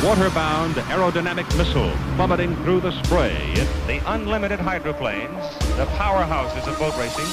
water-bound aerodynamic missile plummeting through the spray. The unlimited hydroplanes, the powerhouses of boat racing.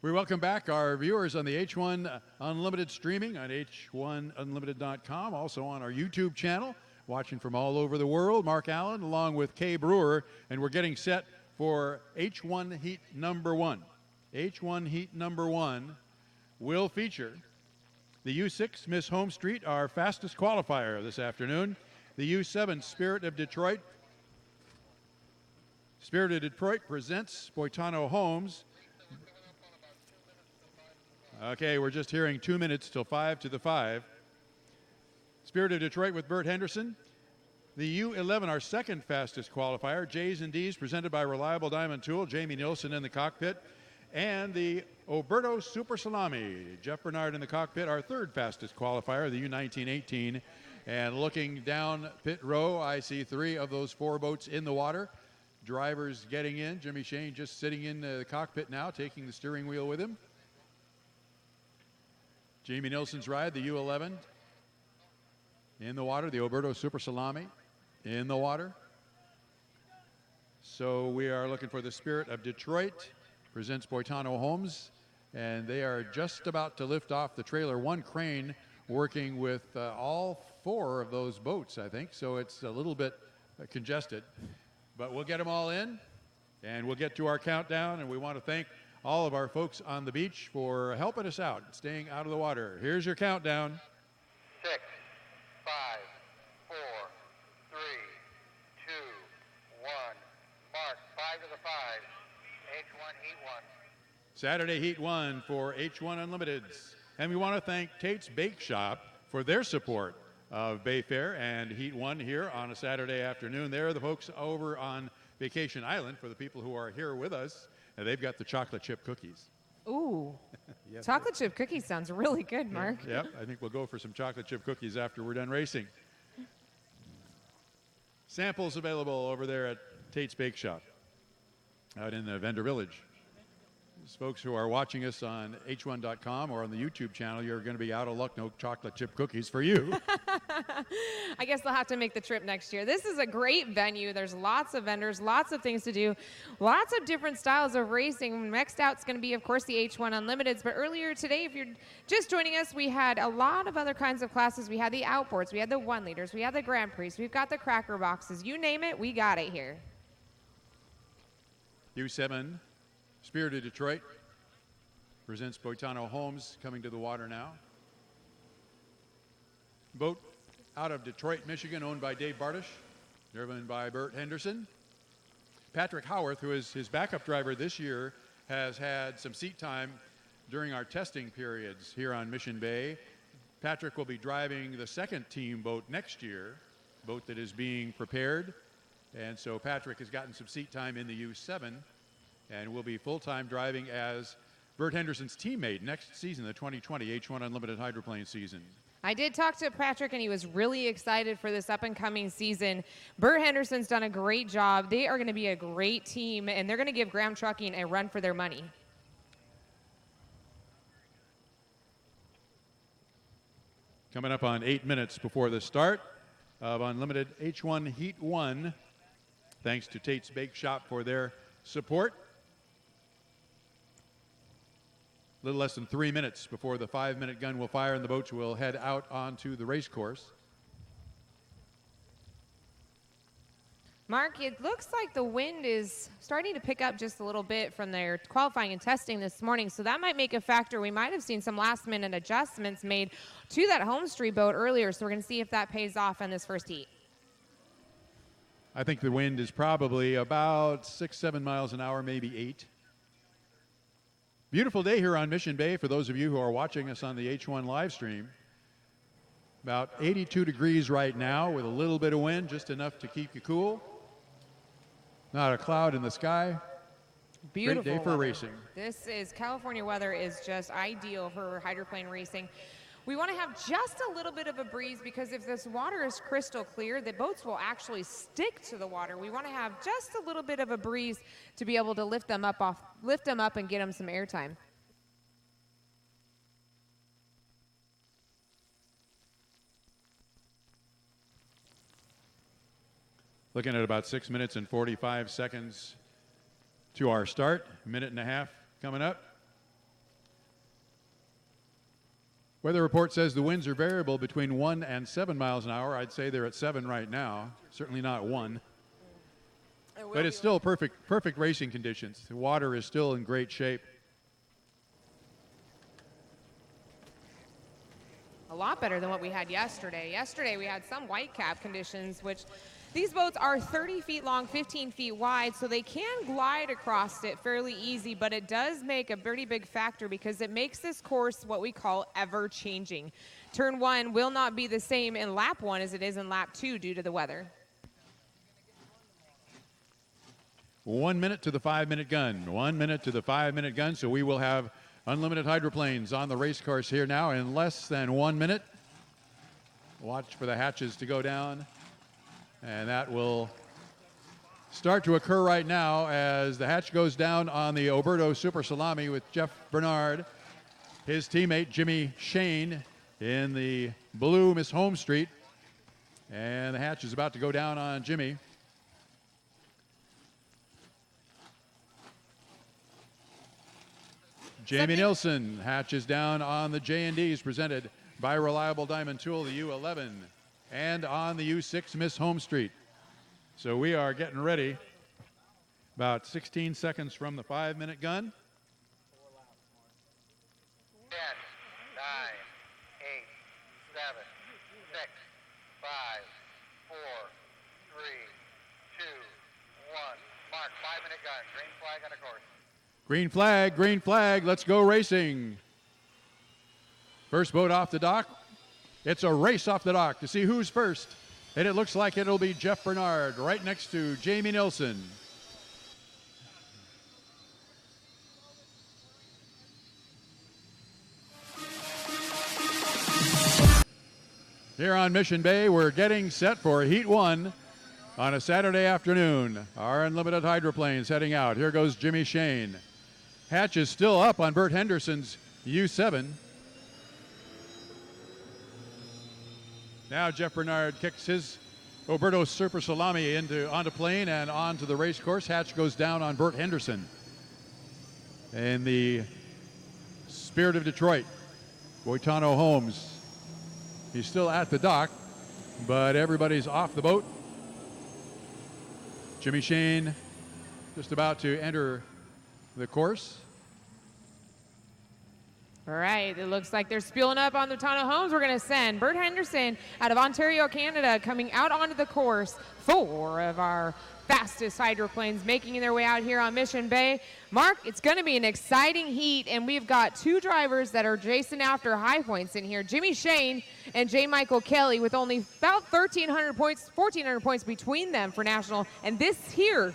We welcome back our viewers on the H1 Unlimited streaming on h1unlimited.com, also on our YouTube channel, watching from all over the world. Mark Allen along with Kay Brewer, and we're getting set for H1 Heat number 1. H1 Heat number 1 will feature the U6 Miss HomeStreet, our fastest qualifier this afternoon, the U7 Spirit of Detroit. Spirit of Detroit presents Boitano Homes. Okay, we're just hearing 2 minutes till 5 to the 5. Spirit of Detroit with Bert Henderson. The U11, our second fastest qualifier, J's and D's, presented by Reliable Diamond Tool, Jamie Nilsson in the cockpit. And the Oberto Super Salami, Jeff Bernard in the cockpit, our third fastest qualifier, the U19-18. And looking down pit row, I see 3 of those 4 boats in the water. Drivers getting in. Jimmy Shane just sitting in the cockpit now, taking the steering wheel with him. Jamie Nilsson's ride, the U11, in the water. The Oberto Super Salami in the water. So we are looking for the Spirit of Detroit, presents Boitano Homes, and they are just about to lift off the trailer. One crane working with all 4 of those boats, I think, so it's a little bit congested. But we'll get them all in, and we'll get to our countdown, and we want to thank all of our folks on the beach for helping us out, staying out of the water. Here's your countdown. 6, 5, 4, 3, 2, 1. Mark, 5 to the 5. H1 Heat 1. Saturday Heat 1 for H1 Unlimiteds. And we want to thank Tate's Bake Shop for their support of Bayfair and Heat 1 here on a Saturday afternoon. They're the folks over on Vacation Island for the people who are here with us. And they've got the chocolate chip cookies. Ooh, Yes, chocolate chip cookies sounds really good, Mark. Yep, I think we'll go for some chocolate chip cookies after we're done racing. Samples available over there at Tate's Bake Shop out in the Vendor Village. Those folks who are watching us on h1.com or on the YouTube channel, you're going to be out of luck. No chocolate chip cookies for you. I guess they'll have to make the trip next year. This is a great venue. There's lots of vendors, lots of things to do, lots of different styles of racing. Next out is going to be, of course, the H1 Unlimiteds. But earlier today, if you're just joining us, we had a lot of other kinds of classes. We had the outboards, we had the 1-liters, we had the Grand Prix, we've got the cracker boxes. You name it, we got it here. U7 Spirit of Detroit presents Boitano Homes, coming to the water now. Boat out of Detroit, Michigan, owned by Dave Bartish, driven by Bert Henderson. Patrick Howarth, who is his backup driver this year, has had some seat time during our testing periods here on Mission Bay. Patrick will be driving the second team boat next year, boat that is being prepared. And so Patrick has gotten some seat time in the U7 and will be full-time driving as Bert Henderson's teammate next season, the 2020 H1 Unlimited Hydroplane season. I did talk to Patrick, and he was really excited for this up-and-coming season. Bert Henderson's done a great job. They are going to be a great team, and they're going to give Graham Trucking a run for their money. Coming up on 8 minutes before the start of Unlimited H1 Heat 1, thanks to Tate's Bake Shop for their support. A little less than 3 minutes before the 5-minute gun will fire and the boats will head out onto the race course. Mark, it looks like the wind is starting to pick up just a little bit from their qualifying and testing this morning, so that might make a factor. We might have seen some last-minute adjustments made to that HomeStreet boat earlier, so we're going to see if that pays off in this first heat. I think the wind is probably about 6-7 miles an hour, maybe 8. Beautiful day here on Mission Bay for those of you who are watching us on the H1 live stream. About 82 degrees right now with a little bit of wind, just enough to keep you cool. Not a cloud in the sky. Beautiful Great day for weather. racing. This is California weather is just ideal for hydroplane racing. We want to have just a little bit of a breeze because if this water is crystal clear, the boats will actually stick to the water. We want to have just a little bit of a breeze to be able to lift them up and get them some airtime. Looking at about 6 minutes and 45 seconds to our start. Minute and a half coming up. Weather report says the winds are variable between 1 and 7 miles an hour. I'd say they're at 7 right now. Certainly not 1. But it's still perfect racing conditions. The water is still in great shape. A lot better than what we had yesterday. Yesterday we had some whitecap conditions, which these boats are 30 feet long, 15 feet wide, so they can glide across it fairly easy, but it does make a pretty big factor because it makes this course what we call ever-changing. Turn 1 will not be the same in lap 1 as it is in lap 2 due to the weather. 1 minute to the 5-minute gun. 1 minute to the 5-minute gun, so we will have unlimited hydroplanes on the race course here now in less than 1 minute. Watch for the hatches to go down. And that will start to occur right now as the hatch goes down on the Oberto Super Salami with Jeff Bernard, his teammate Jimmy Shane in the blue Miss HomeStreet. And the hatch is about to go down on Jimmy. Jamie Nilsson hatches down on the J&Ds presented by Reliable Diamond Tool, the U11. And on the U6 Miss HomeStreet. So we are getting ready. About 16 seconds from the 5-minute gun. 10, 9, 8, 7, 6, 5, 4, 3, 2, 1. Mark, 5-minute gun. Green flag on the course. Green flag, let's go racing. First boat off the dock. It's a race off the dock to see who's first. And it looks like it'll be Jeff Bernard right next to Jamie Nilsson. Here on Mission Bay, we're getting set for Heat 1 on a Saturday afternoon. Our unlimited hydroplanes heading out. Here goes Jimmy Shane. Hatch is still up on Bert Henderson's U7. Now Jeff Bernard kicks his Oberto Super Salami onto plane and onto the race course. Hatch goes down on Bert Henderson. In the Spirit of Detroit, Boitano Holmes. He's still at the dock, but everybody's off the boat. Jimmy Shane just about to enter the course. All right, it looks like they're spooling up on the Boitano Holmes. We're going to send Bert Henderson out of Ontario, Canada, coming out onto the course. 4 of our fastest hydroplanes making their way out here on Mission Bay. Mark, it's going to be an exciting heat, and we've got 2 drivers that are chasing after high points in here. Jimmy Shane and J. Michael Kelly with only about 1,300 points, 1,400 points between them for national. And this here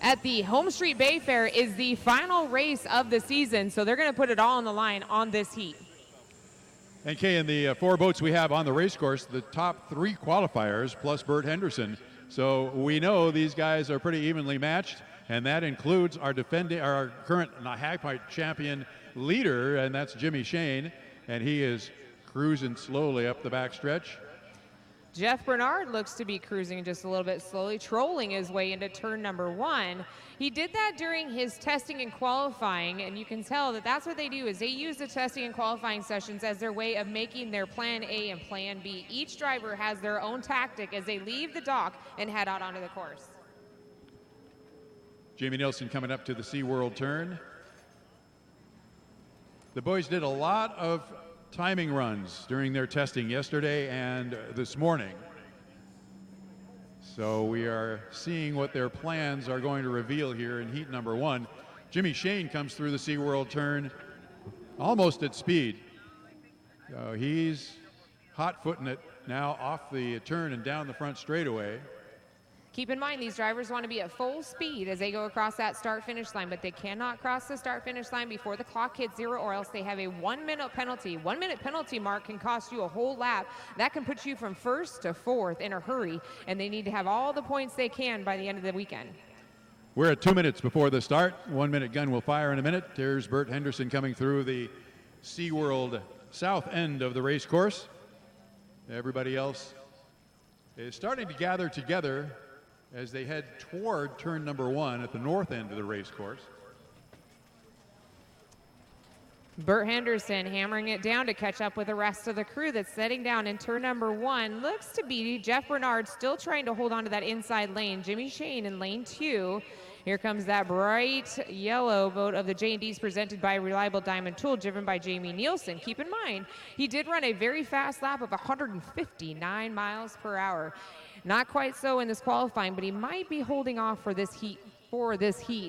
at the HomeStreet Bayfair is the final race of the season, so they're going to put it all on the line on this heat. And Kay, in the 4 boats we have on the race course, the top 3 qualifiers plus Bert Henderson. So we know these guys are pretty evenly matched, and that includes our current high point champion leader, and that's Jimmy Shane, and he is cruising slowly up the backstretch. Jeff Bernard looks to be cruising just a little bit slowly, trolling his way into turn number 1. He did that during his testing and qualifying, and you can tell that that's what they do, is they use the testing and qualifying sessions as their way of making their plan A and plan B. Each driver has their own tactic as they leave the dock and head out onto the course. Jamie Nilsson coming up to the SeaWorld turn. The boys did a lot of timing runs during their testing yesterday and this morning. So we are seeing what their plans are going to reveal here in heat number 1. Jimmy Shane comes through the SeaWorld turn almost at speed. He's hot-footing it now off the turn and down the front straightaway. Keep in mind, these drivers want to be at full speed as they go across that start-finish line, but they cannot cross the start-finish line before the clock hits 0, or else they have a 1-minute penalty. 1-minute penalty mark can cost you a whole lap. That can put you from 1st to 4th in a hurry, and they need to have all the points they can by the end of the weekend. We're at 2 minutes before the start. 1-minute gun will fire in a minute. There's Bert Henderson coming through the SeaWorld south end of the race course. Everybody else is starting to gather together as they head toward turn number 1 at the north end of the race course. Bert Henderson hammering it down to catch up with the rest of the crew that's setting down in turn number 1. Looks to be Jeff Bernard still trying to hold on to that inside lane. Jimmy Shane in lane 2. Here comes that bright yellow boat of the J&Ds presented by Reliable Diamond Tool, driven by Jamie Nielsen. Keep in mind, he did run a very fast lap of 159 miles per hour. Not quite so in this qualifying, but he might be holding off for this heat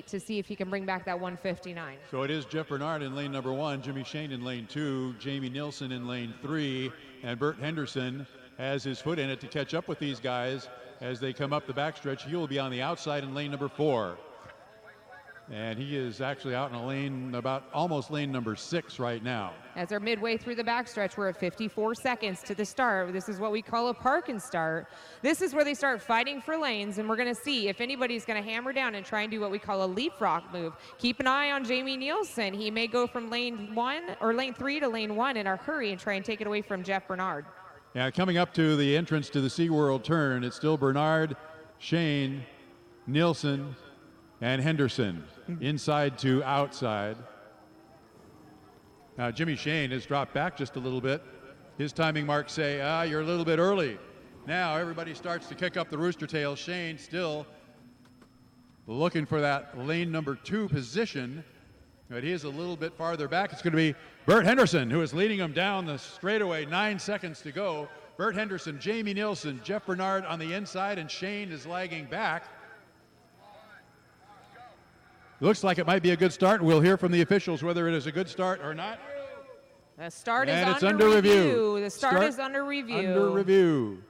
to see if he can bring back that 159. So it is Jeff Bernard in lane number 1, Jimmy Shane in lane 2, Jamie Nielsen in lane 3, and Bert Henderson has his foot in it to catch up with these guys as they come up the backstretch. He will be on the outside in lane number 4. And he is actually out in a lane, about almost lane number 6 right now. As they're midway through the backstretch, we're at 54 seconds to the start. This is what we call a park and start. This is where they start fighting for lanes, and we're going to see if anybody's going to hammer down and try and do what we call a leapfrog move. Keep an eye on Jamie Nielsen. He may go from lane 1 or lane 3 to lane 1 in a hurry and try and take it away from Jeff Bernard. Yeah, coming up to the entrance to the SeaWorld turn, it's still Bernard, Shane, Nielsen, and Henderson, inside to outside. Now Jimmy Shane has dropped back just a little bit. His timing marks say, you're a little bit early. Now everybody starts to kick up the rooster tail. Shane still looking for that lane number 2 position, but he is a little bit farther back. It's going to be Bert Henderson who is leading him down the straightaway. 9 seconds to go. Bert Henderson, Jamie Nielsen, Jeff Bernard on the inside, and Shane is lagging back. Looks like it might be a good start. We'll hear from the officials whether it is a good start or not. The start and is it's under review. The start is under review. Under review.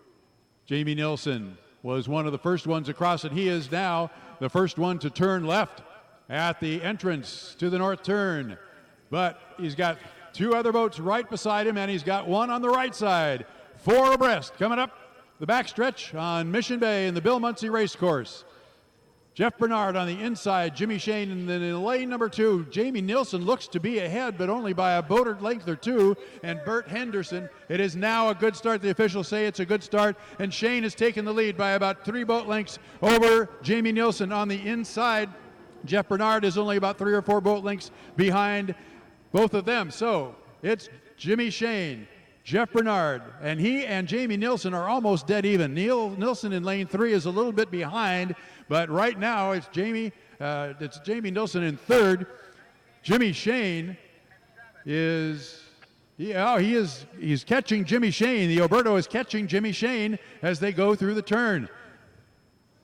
Jamie Nielsen was one of the first ones across, and he is now the first one to turn left at the entrance to the north turn. But he's got 2 other boats right beside him, and he's got one on the right side. 4 abreast coming up the backstretch on Mission Bay in the Bill Munsey Racecourse. Jeff Bernard on the inside, Jimmy Shane, and then in lane number 2, Jamie Nielsen looks to be ahead, but only by a boat or length or 2, and Bert Henderson. It is now a good start. The officials say it's a good start, and Shane has taken the lead by about 3 boat lengths over Jamie Nielsen on the inside. Jeff Bernard is only about 3 or 4 boat lengths behind both of them. So it's Jimmy Shane, Jeff Bernard, and he and Jamie Nielsen are almost dead even. Nielsen in lane 3 is a little bit behind, but right now it's Jamie Nielsen in 3rd. Jimmy Shane is, he's catching Jimmy Shane. The Oberto is catching Jimmy Shane as they go through the turn.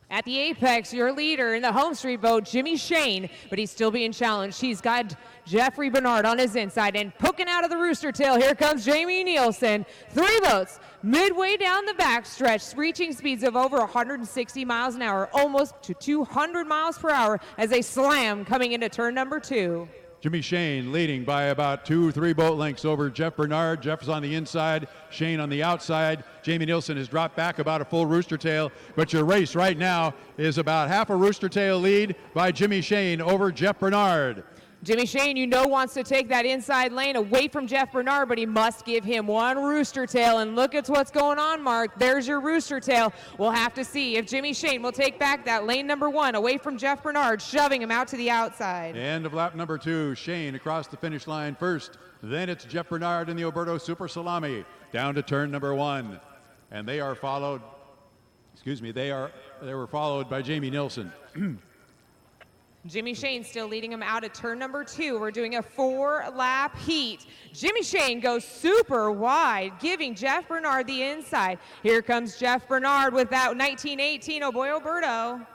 At the apex, your leader in the HomeStreet boat, Jimmy Shane, but he's still being challenged. He's got Jeffrey Bernard on his inside, and poking out of the rooster tail, here comes Jamie Nielsen. 3 boats midway down the backstretch, reaching speeds of over 160 miles an hour, almost to 200 miles per hour as they slam coming into turn number 2. Jimmy Shane leading by about 2-3 boat lengths over Jeff Bernard. Jeff is on the inside, Shane on the outside. Jamie Nielsen has dropped back about a full rooster tail, but your race right now is about half a rooster tail lead by Jimmy Shane over Jeff Bernard. Jimmy Shane, you know, wants to take that inside lane away from Jeff Bernard, but he must give him one rooster tail. And look at what's going on, Mark. There's your rooster tail. We'll have to see if Jimmy Shane will take back that lane number 1 away from Jeff Bernard, shoving him out to the outside. End of lap number 2. Shane across the finish line first. Then it's Jeff Bernard in the Oberto Super Salami down to turn number 1. And they are followed, they were followed by Jamie Nilsson. Jimmy Shane still leading him out at turn number 2. We're doing a 4-lap heat. Jimmy Shane goes super wide, giving Jeff Bernard the inside. Here comes Jeff Bernard with that 1918 Oh Boy Oberto.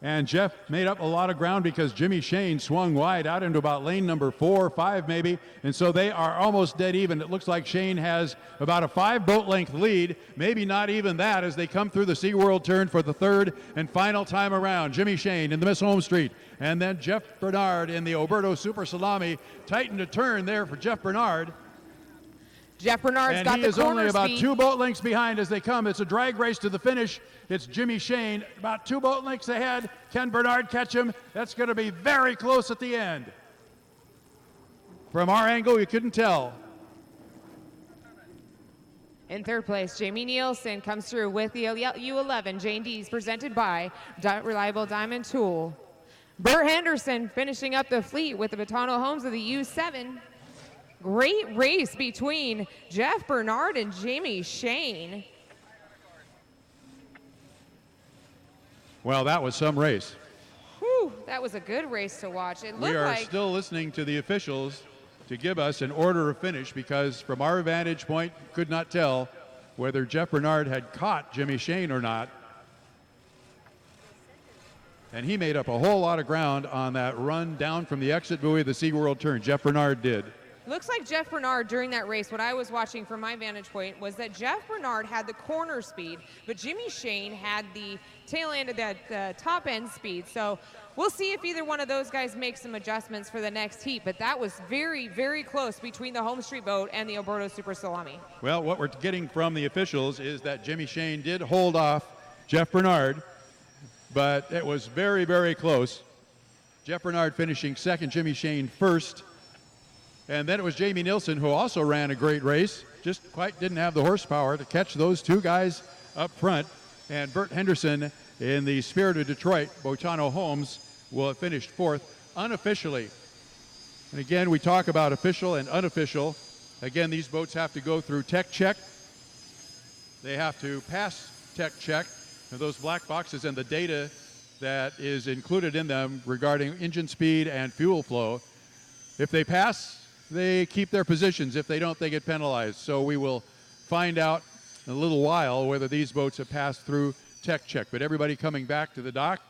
And Jeff made up a lot of ground because Jimmy Shane swung wide out into about lane number 4 or 5 maybe. And so they are almost dead even. It looks like Shane has about a 5 boat length lead, maybe not even that, as they come through the SeaWorld turn for the 3rd and final time around. Jimmy Shane in the Miss HomeStreet. And then Jeff Bernard in the Oberto Super Salami. Tightened a turn there for Jeff Bernard. Jeff Bernard's got the corner speed. And he is only about 2 boat lengths behind as they come. It's a drag race to the finish. It's Jimmy Shane about 2 boat lengths ahead. Can Bernard catch him? That's going to be very close at the end. From our angle, you couldn't tell. In 3rd place, Jamie Nielsen comes through with the U11 Jane Dees, presented by Reliable Diamond Tool. Bert Henderson finishing up the fleet with the Botano Homes of the U7. Great race between Jeff Bernard and Jimmy Shane. Well, that was some race. Whew, that was a good race to watch. It looked we are like still listening to the officials to give us an order of finish because from our vantage point, could not tell whether Jeff Bernard had caught Jimmy Shane or not. And he made up a whole lot of ground on that run down from the exit buoy of the SeaWorld turn. Jeff Bernard did. Looks like Jeff Bernard during that race, what I was watching from my vantage point was that Jeff Bernard had the corner speed, but Jimmy Shane had the tail end of the top end speed. So we'll see if either one of those guys makes some adjustments for the next heat, but that was very, very close between the HomeStreet boat and the Oberto Super Salami. Well, what we're getting from the officials is that Jimmy Shane did hold off Jeff Bernard, but it was very, very close. Jeff Bernard finishing 2nd, Jimmy Shane 1st. And then it was Jamie Nilsson, who also ran a great race, just quite didn't have the horsepower to catch those 2 guys up front. And Bert Henderson in the Spirit of Detroit, Botano Homes, will have finished 4th unofficially. And again, we talk about official and unofficial. Again, these boats have to go through tech check. They have to pass tech check. And those black boxes and the data that is included in them regarding engine speed and fuel flow. If they pass, they keep their positions. If they don't, they get penalized. So we will find out in a little while whether these boats have passed through tech check. But everybody coming back to the dock.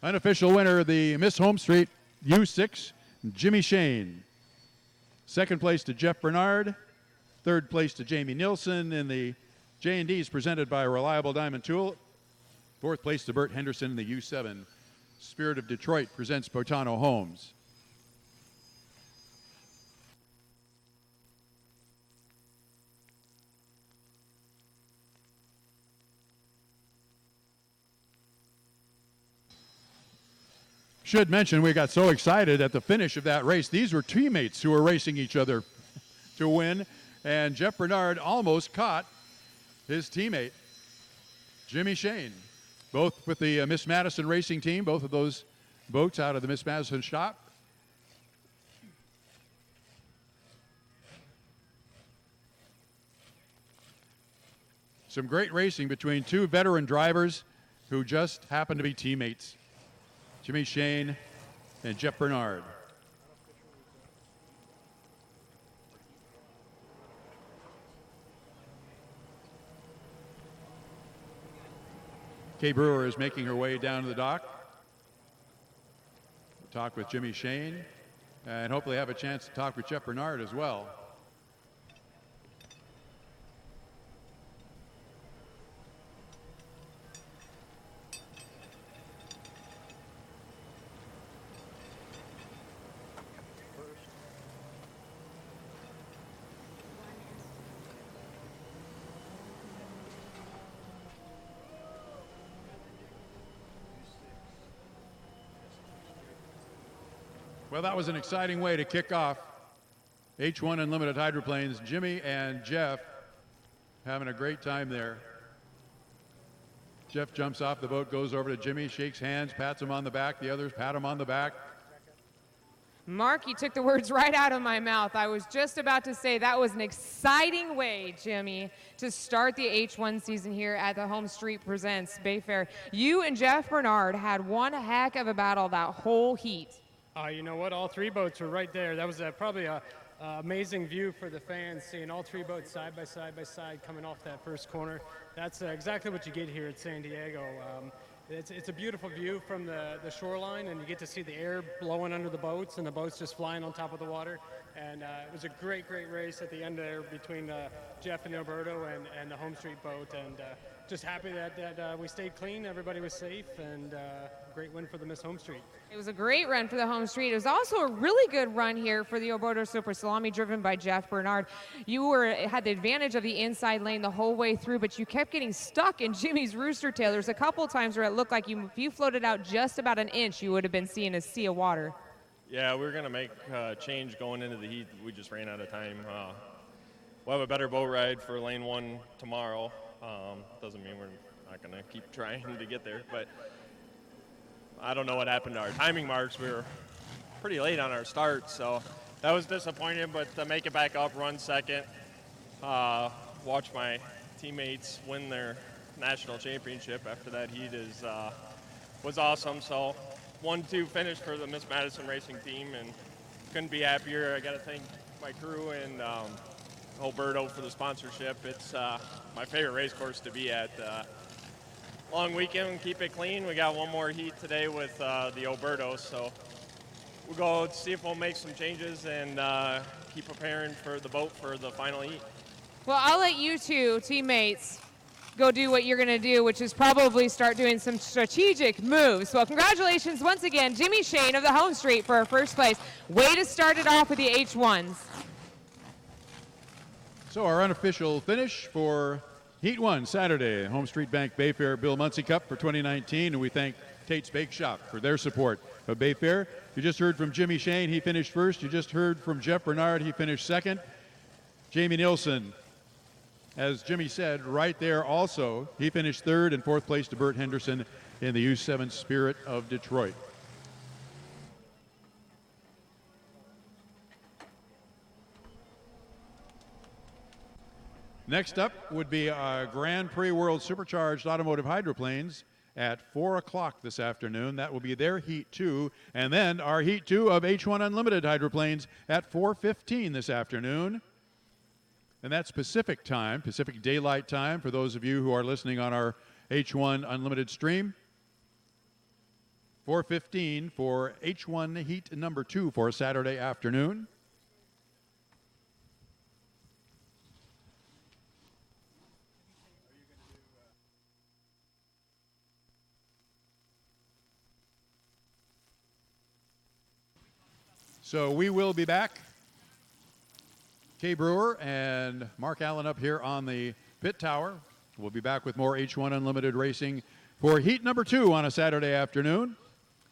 Unofficial winner of the Miss HomeStreet U6, Jimmy Shane. 2nd place to Jeff Bernard. 3rd place to Jamie Nilsson in the J&Ds presented by Reliable Diamond Tool. 4th place to Bert Henderson in the U7. Spirit of Detroit presents Botano Homes. Should mention we got so excited at the finish of that race. These were teammates who were racing each other to win, and Jeff Bernard almost caught his teammate, Jimmy Shane. Both with the Miss Madison racing team, both of those boats out of the Miss Madison shop. Some great racing between 2 veteran drivers who just happen to be teammates, Jimmy Shane and Jeff Bernard. Kay Brewer is making her way down to the dock. We'll talk with Jimmy Shane and hopefully have a chance to talk with Jeff Bernard as well. Well, that was an exciting way to kick off H1 Unlimited Hydroplanes. Jimmy and Jeff having a great time there. Jeff jumps off the boat, goes over to Jimmy, shakes hands, pats him on the back. The others pat him on the back. Mark, you took the words right out of my mouth. I was just about to say that was an exciting way, Jimmy, to start the H1 season here at the HomeStreet Presents Bayfair. You and Jeff Bernard had one heck of a battle that whole heat. You know what? All three boats were right there. That was probably a amazing view for the fans, seeing all three boats side by side coming off that first corner. That's exactly what you get here at San Diego. It's a beautiful view from the shoreline, and you get to see the air blowing under the boats and the boats just flying on top of the water. And it was a great race at the end there between Jeff and Alberto and the HomeStreet boat. And just happy that we stayed clean, everybody was safe, and great win for the Miss HomeStreet. It was a great run for the HomeStreet. It was also a really good run here for the Alberto Super Salami, driven by Jeff Bernard. You had the advantage of the inside lane the whole way through, but you kept getting stuck in Jimmy's rooster tail. There's a couple times where it looked like if you floated out just about an inch, you would have been seeing a sea of water. Yeah, we were going to make a change going into the heat. We just ran out of time. We'll have a better boat ride for lane 1 tomorrow. Doesn't mean we're not going to keep trying to get there, but I don't know what happened to our timing marks. We were pretty late on our start, so that was disappointing, but to make it back up, run second, watch my teammates win their national championship after that heat was awesome. So 1-2 finish for the Miss Madison Racing team, and couldn't be happier. I got to thank my crew and Alberto for the sponsorship. It's my favorite race course to be at. Long weekend and keep it clean. We got one more heat today with the Alberto, so we'll go see if we'll make some changes and keep preparing for the boat for the final heat. Well, I'll let you two teammates go do what you're going to do, which is probably start doing some strategic moves. Well, congratulations once again, Jimmy Shane of the HomeStreet for our first place. Way to start it off with the H1s. So our unofficial finish for Heat 1, Saturday, HomeStreet Bank Bayfair Bill Muncie Cup for 2019, and we thank Tate's Bake Shop for their support of Bayfair. You just heard from Jimmy Shane, he finished first. You just heard from Jeff Bernard, he finished second. Jamie Nilsson, as Jimmy said, right there also, he finished third, and fourth place to Bert Henderson in the U7 Spirit of Detroit. Next up would be Grand Prix World Supercharged Automotive Hydroplanes at 4 o'clock this afternoon. That will be their Heat 2. And then our Heat 2 of H1 Unlimited Hydroplanes at 4:15 this afternoon. And that's Pacific time, Pacific Daylight Time, for those of you who are listening on our H1 Unlimited stream. 4:15 for H1 Heat number 2 for Saturday afternoon. So we will be back. Kay Brewer and Mark Allen up here on the pit tower. We'll be back with more H1 Unlimited racing for Heat number 2 on a Saturday afternoon.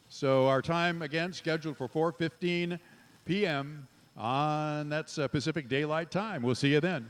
So our time, again, scheduled for 4:15 p.m. on that's Pacific Daylight Time. We'll see you then.